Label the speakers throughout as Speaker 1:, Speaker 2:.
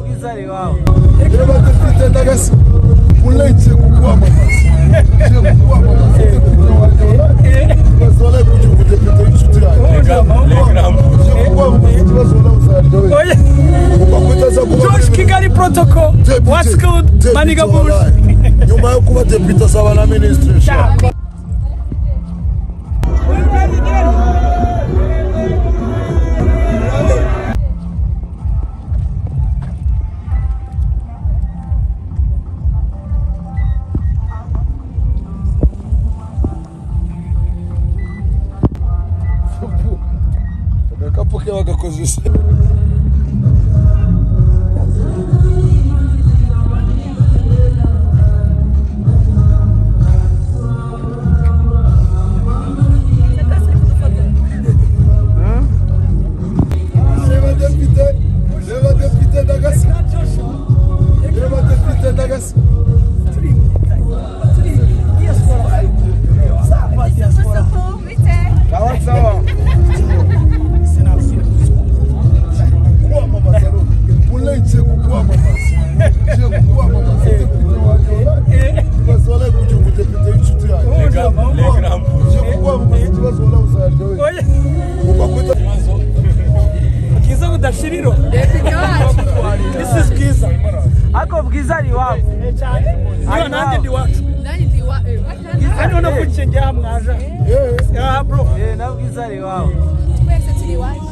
Speaker 1: nabwizari wawe
Speaker 2: reba depite ndagasi muletse kukwamamaza bazole kujugu depite inshuti yawe
Speaker 1: George Kigali protocol what's good maniga bush
Speaker 2: nyuma yo kuba depite asaba na ministry Porque ela coisa isso. Leva depite da gas. Leva depite da gas. Sawa. Muletse kukwamamaza bazole kujugu depite inshuti yawe
Speaker 1: kiza budashiriro this is kiza ako bwizari wawe niyo nande ndi wacu kandi ono kucenge hamwaja bro nabwizari wawe
Speaker 3: twese turi wacu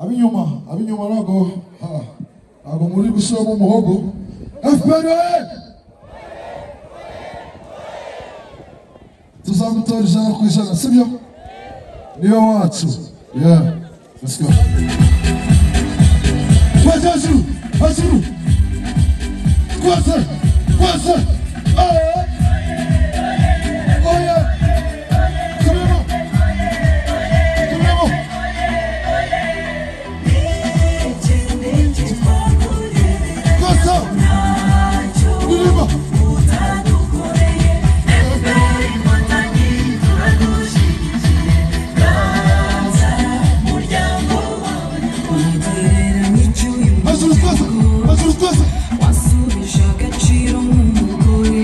Speaker 3: abinyuma nago muri gushyiramo umuhogo FPR tuzamutora ijana ku ijana sibyo niyo wacu let's go hajuru kwase
Speaker 4: Wasubisha agaciro nk'umugore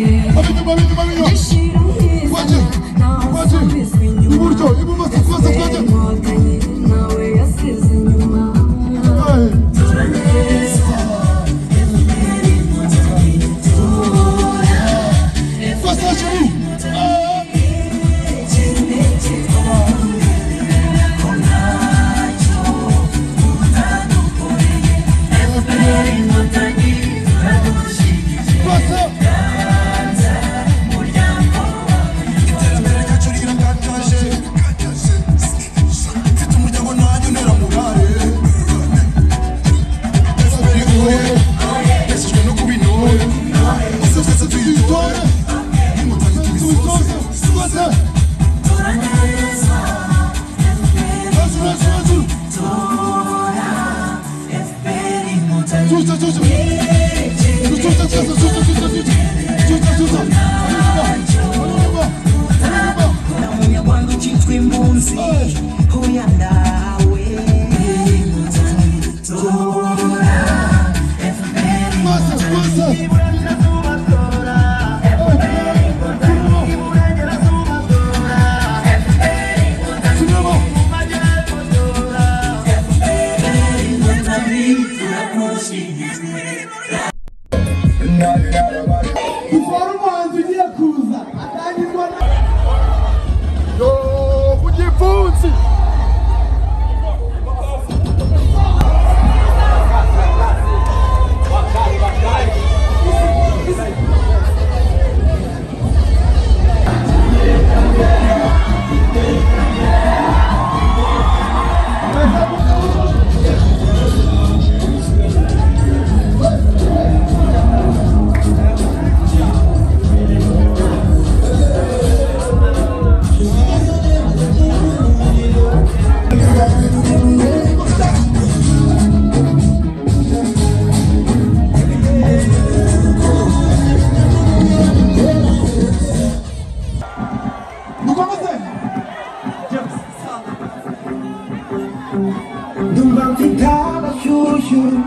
Speaker 4: 눈만 빛나봐 휴휴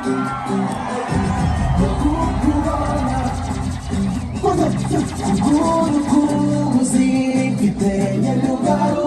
Speaker 4: Quando eu sigo no cozinho que tem lugar